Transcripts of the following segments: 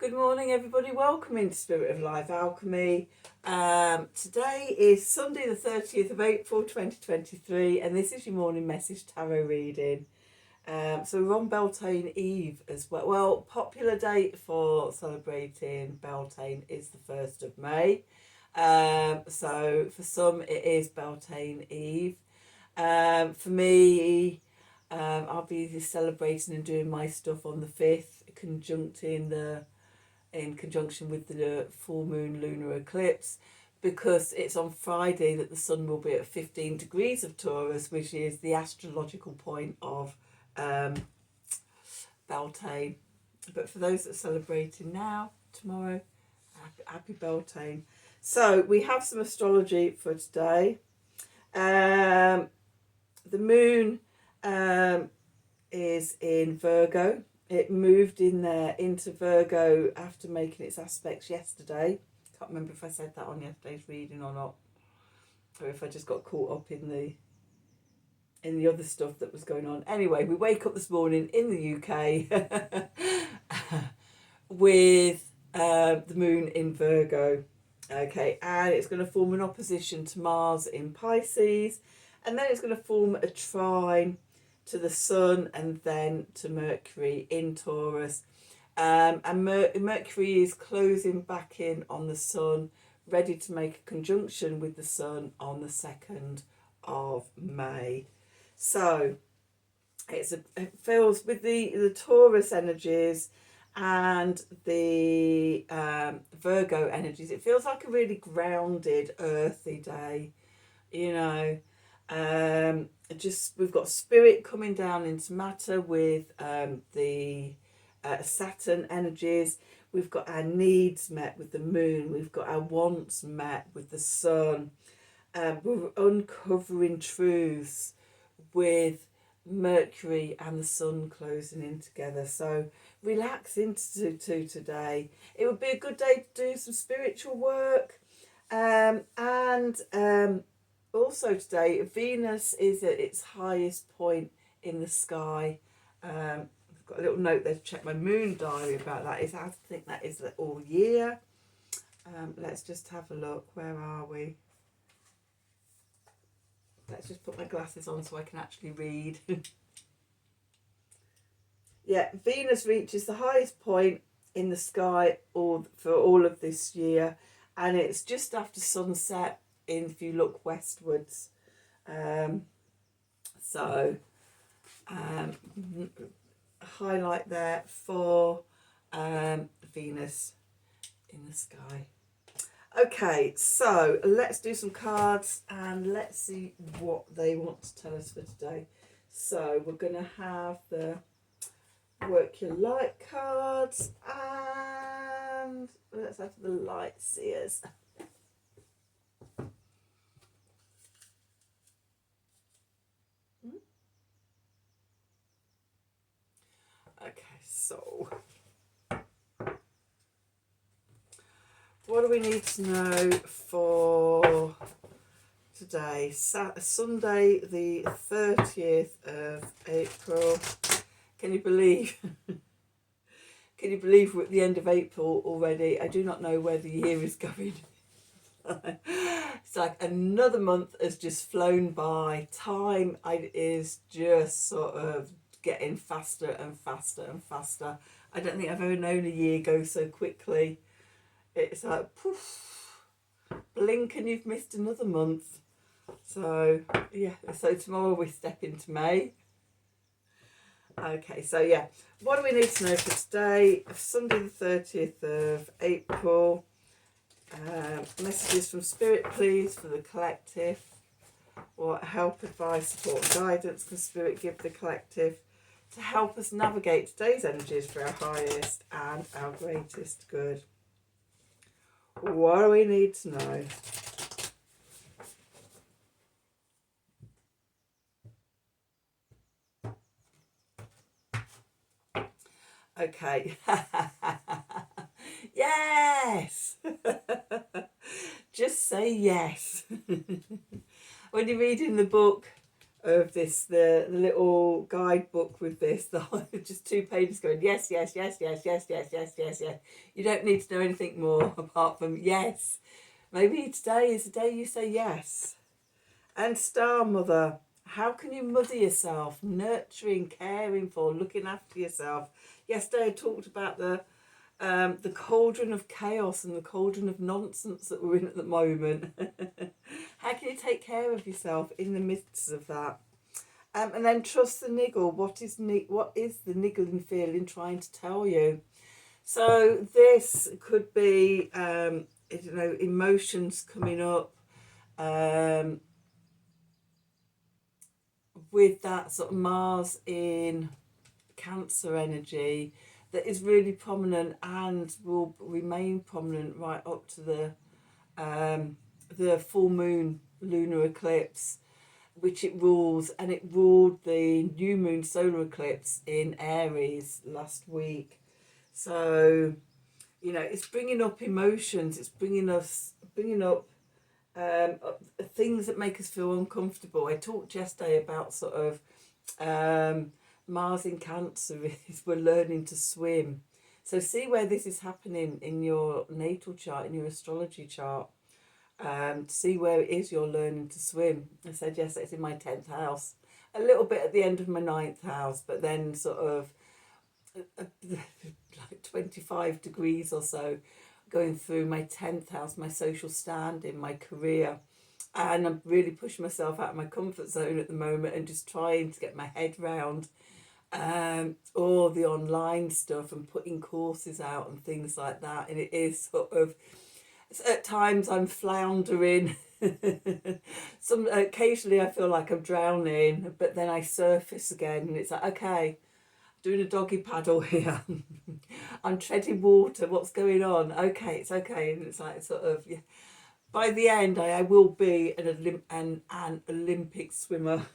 Good morning, everybody. Welcome into Spirit of Life Alchemy. Today is Sunday, the 30th of April, 2023, and this is your morning message tarot reading. So we're on Beltane Eve as well. Well, popular date for celebrating Beltane is the 1st of May. So for some, it is Beltane Eve. For me, I'll be celebrating and doing my stuff on the 5th, in conjunction with the full moon lunar eclipse, because it's on Friday that the sun will be at 15 degrees of Taurus, which is the astrological point of Beltane. But for those that are celebrating now, tomorrow, happy Beltane. So we have some astrology for today. The moon is in Virgo. It moved in there into Virgo after making its aspects yesterday. Can't remember if I said that on yesterday's reading or not, or if I just got caught up in the other stuff that was going on. Anyway, we wake up this morning in the UK with the moon in Virgo. Okay, and it's going to form an opposition to Mars in Pisces, and then it's going to form a trine to the Sun and then to Mercury in Taurus. And Mercury is closing back in on the Sun, ready to make a conjunction with the Sun on the 2nd of May. So it feels with the Taurus energies and the Virgo energies, it feels like a really grounded, earthy day, you know. We've got spirit coming down into matter with the Saturn energies. We've got our needs met with the moon. We've got our wants met with the sun. We're uncovering truths with Mercury and the sun closing in together. So relax into today. It would be a good day to do some spiritual work. Also today, Venus is at its highest point in the sky. I've got a little note there to check my moon diary about that. I think that is all year. Let's just have a look. Where are we? Let's just put my glasses on so I can actually read. Yeah, Venus reaches the highest point in the sky for all of this year, and it's just after sunset if you look westwards. Highlight there for Venus in the sky. Okay, so let's do some cards and let's see what they want to tell us for today. So we're going to have the Work Your Light cards, and let's have the Light Seers. Okay, so what do we need to know for today? Sunday, the 30th of April. Can you believe? Can you believe we're at the end of April already? I do not know where the year is going. It's like another month has just flown by. Time is just sort of getting faster and faster and faster. I don't think I've ever known a year go so quickly. It's like poof, blink and you've missed another month. So yeah, so tomorrow we step into May. Okay, so yeah, what do we need to know for today? Sunday the 30th of April. Messages from Spirit, please, for the collective. What help, advice, support and guidance can Spirit give the collective to help us navigate today's energies for our highest and our greatest good? What do we need to know? Okay. Yes! Just say yes. When you're reading the book of this, the little guidebook with this, just 2 pages going, yes, yes, yes, yes, yes, yes, yes, yes, yes. You don't need to know anything more apart from yes. Maybe today is the day you say yes. And Star Mother, how can you mother yourself? Nurturing, caring for, looking after yourself. Yesterday I talked about the cauldron of chaos and the cauldron of nonsense that we're in at the moment. How can you take care of yourself in the midst of that? And then trust the niggle. What is the niggling feeling trying to tell you? So this could be, emotions coming up with that sort of Mars in Cancer energy that is really prominent and will remain prominent right up to the full moon lunar eclipse, which it rules, and it ruled the new moon solar eclipse in Aries last week. So, it's bringing up emotions. It's bringing up things that make us feel uncomfortable. I talked yesterday about sort of Mars in Cancer is we're learning to swim. So see where this is happening in your natal chart, in your astrology chart. See where it is you're learning to swim. I said yes, it's in my 10th house. A little bit at the end of my 9th house, but then sort of like 25 degrees or so going through my 10th house, my social standing, my career. And I'm really pushing myself out of my comfort zone at the moment and just trying to get my head round all the online stuff and putting courses out and things like that. And it is sort of, at times I'm floundering. Occasionally I feel like I'm drowning, but then I surface again and it's like, okay, doing a doggy paddle here. I'm treading water. What's going on? Okay, it's okay. And it's like sort of, yeah. By the end, I will be an Olympic swimmer.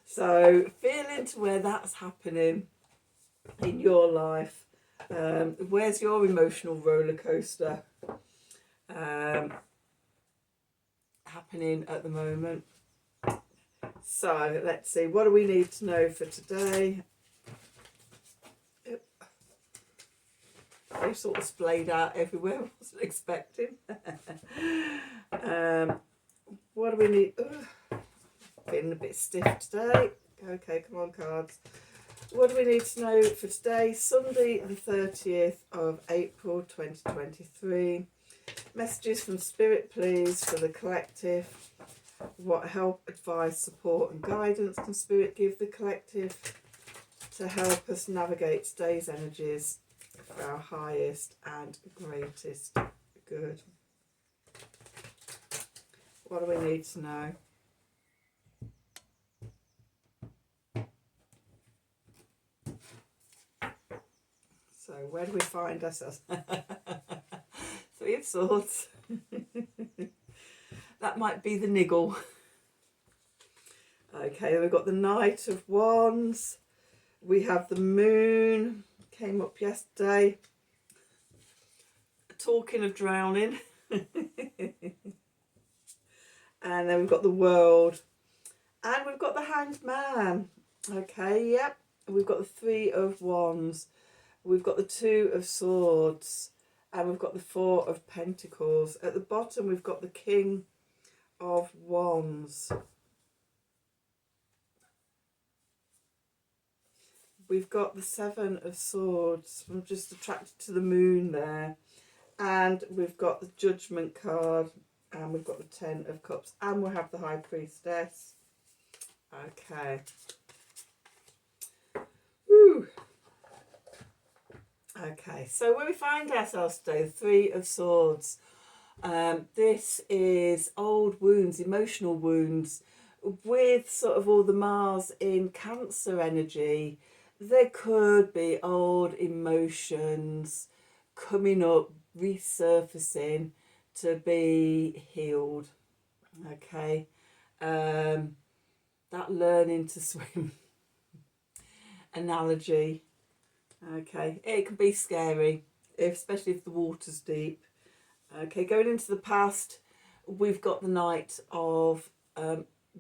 So feel into where that's happening in your life. Where's your emotional roller coaster happening at the moment? So let's see, what do we need to know for today? Yep. They sort of splayed out everywhere. I wasn't expecting. What do we need? Feeling a bit stiff today. Okay, come on, cards. What do we need to know for today? Sunday the 30th of April 2023. Messages from Spirit, please, for the collective. What help, advice, support and guidance can Spirit give the collective to help us navigate today's energies for our highest and greatest good? What do we need to know? So where do we find ourselves? 3 of Swords. That might be the niggle. Okay, then we've got the Knight of Wands. We have the Moon, came up yesterday. Talking of drowning. And then we've got the World. And we've got the Hanged Man. Okay, yep. We've got the 3 of Wands. We've got the 2 of Swords. And we've got the 4 of Pentacles. At the bottom, we've got the King of Wands. We've got the 7 of Swords. I'm just attracted to the Moon there. And we've got the Judgment card. And we've got the 10 of Cups. And we'll have the High Priestess. Okay. Woo. Okay, so where we find ourselves today, the 3 of Swords. This is old wounds, emotional wounds, with sort of all the Mars in Cancer energy. There could be old emotions coming up, resurfacing to be healed. Okay, that learning to swim analogy. Okay, it can be scary, especially if the water's deep. Okay, going into the past, we've got the Knight of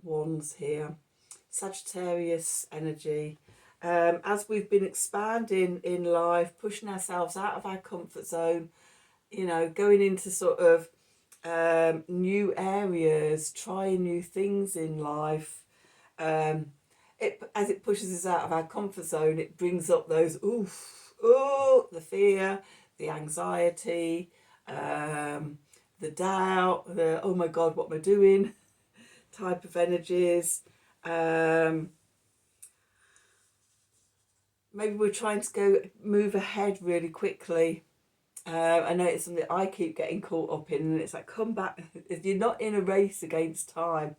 Wands here. Sagittarius energy. As we've been expanding in life, pushing ourselves out of our comfort zone, you know, going into sort of new areas, trying new things in life. As it pushes us out of our comfort zone, it brings up those the fear, the anxiety, the doubt, the oh my God, what am I doing type of energies. Maybe we're trying to move ahead really quickly. I know it's something I keep getting caught up in, and it's like, come back. You're not in a race against time.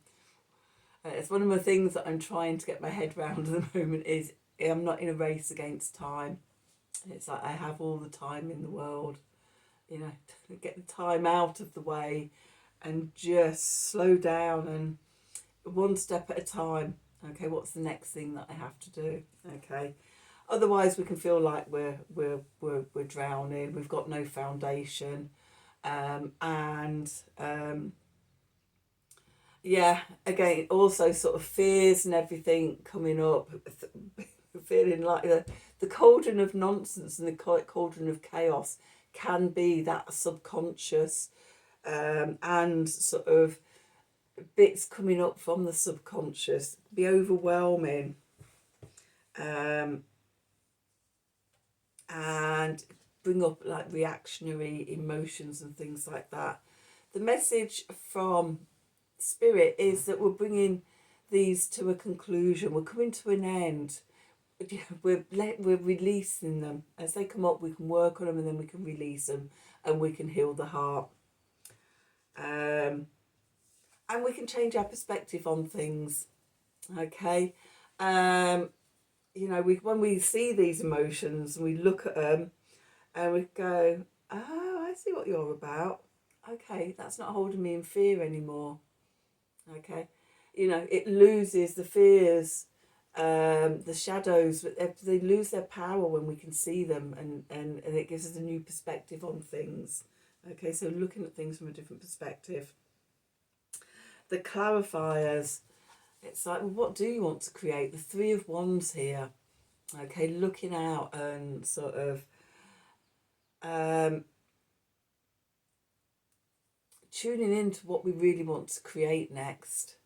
It's one of the things that I'm trying to get my head around at the moment is I'm not in a race against time. It's like I have all the time in the world, you know, to get the time out of the way and just slow down and one step at a time. Okay, what's the next thing that I have to do? Okay, otherwise we can feel like we're drowning. We've got no foundation, yeah, again, also sort of fears and everything coming up, feeling like the cauldron of nonsense and the cauldron of chaos can be that subconscious, and sort of bits coming up from the subconscious, be overwhelming, and bring up like reactionary emotions and things like that. The message from Spirit is that we're bringing these to a conclusion. We're coming to an end. We're releasing them as they come up. We can work on them and then we can release them, and we can heal the heart. And we can change our perspective on things. Okay, you know, when we see these emotions and we look at them and we go, oh, I see what you're about. Okay, that's not holding me in fear anymore. Okay, you know, it loses the fears, the shadows. They lose their power when we can see them, and it gives us a new perspective on things. Okay, so looking at things from a different perspective. The clarifiers, it's like, well, what do you want to create? The Three of Wands here. Okay, looking out and sort of tuning into what we really want to create next,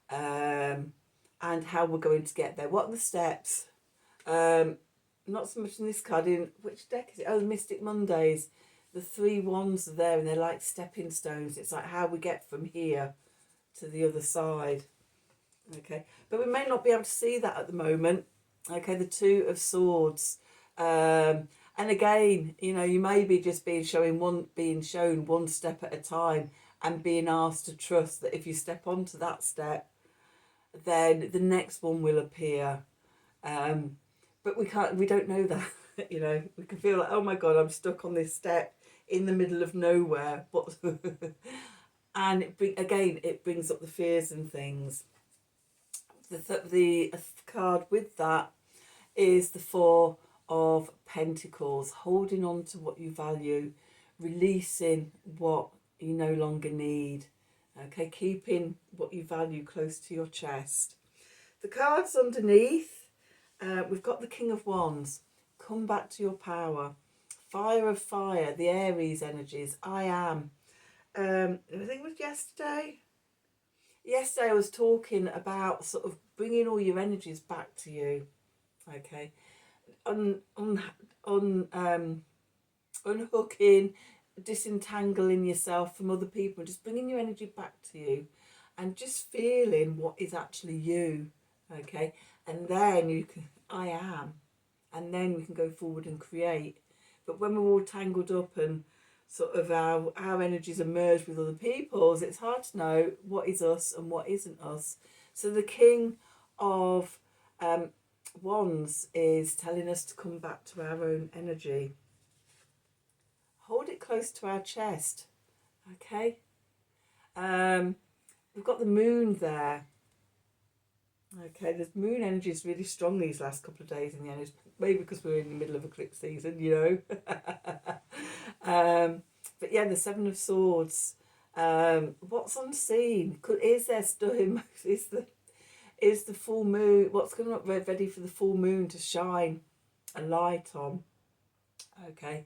and how we're going to get there. What are the steps? Not so much in this card. In which deck is it? Oh, the Mystic Mondays. The three wands are there, and they're like stepping stones. It's like how we get from here to the other side. Okay, but we may not be able to see that at the moment. Okay, the Two of Swords. And again, you know, you may be just being shown one step at a time, and being asked to trust that if you step onto that step, then the next one will appear. But we don't know that. You know, we can feel like, oh my God, I'm stuck on this step in the middle of nowhere. But and it brings up the fears and things. The card with that is the Four of Pentacles, holding on to what you value, releasing what you no longer need. Okay, keeping what you value close to your chest. The cards underneath, we've got the King of Wands. Come back to your power. Fire of Fire, the Aries energies. I am. I think it was yesterday. Yesterday I was talking about sort of bringing all your energies back to you. Okay, unhooking, disentangling yourself from other people, just bringing your energy back to you, and just feeling what is actually you. Okay, and then you can, I am, and then we can go forward and create. But when we're all tangled up and sort of our energies are merged with other people's, it's hard to know what is us and what isn't us. So the King of Wands is telling us to come back to our own energy. Hold it close to our chest. Okay. We've got the Moon there. Okay, the Moon energy is really strong these last couple of days in the energy. Maybe because we're in the middle of eclipse season, you know. But yeah, the Seven of Swords. What's unseen? Is there still is the full moon? What's coming up ready for the full moon to shine a light on? Okay.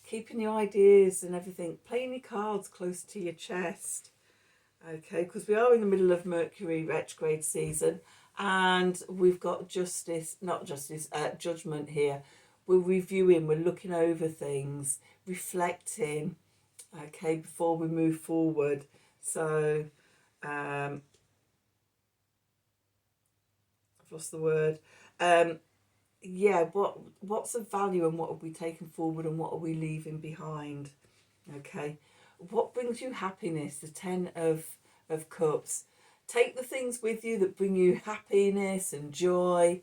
Keeping your ideas and everything, playing your cards close to your chest. Okay, because we are in the middle of Mercury retrograde season, and we've got judgment here. We're reviewing, we're looking over things, reflecting, okay, before we move forward. So, I've lost the word. Yeah, what's of value and what have we taken forward and what are we leaving behind? Okay, what brings you happiness? The 10 of Cups. Take the things with you that bring you happiness and joy,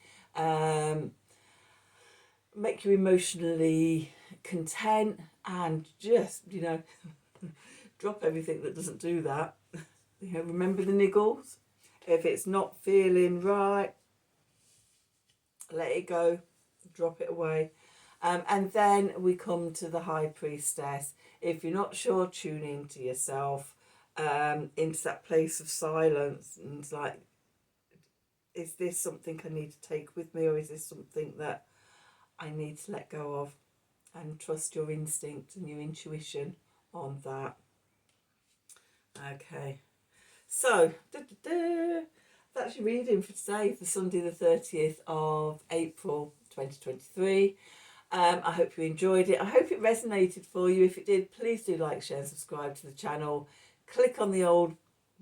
make you emotionally content, and just, drop everything that doesn't do that. Remember the niggles. If it's not feeling right, let it go, drop it away. And then we come to the High Priestess. If you're not sure, tune into yourself, into that place of silence, and it's like, is this something I need to take with me, or is this something that I need to let go of? And trust your instinct and your intuition on that. Okay, so that's your reading for today, for Sunday the 30th of April 2023. I hope you enjoyed it. I hope it resonated for you. If it did, please do like, share and subscribe to the channel. Click on the old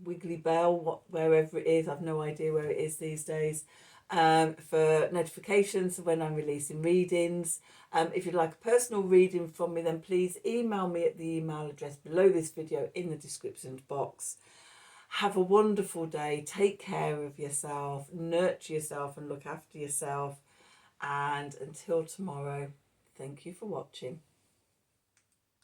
wiggly bell, wherever it is. I've no idea where it is these days, for notifications when I'm releasing readings. If you'd like a personal reading from me, then please email me at the email address below this video in the description box. Have a wonderful day. Take care of yourself, nurture yourself and look after yourself. And until tomorrow, thank you for watching.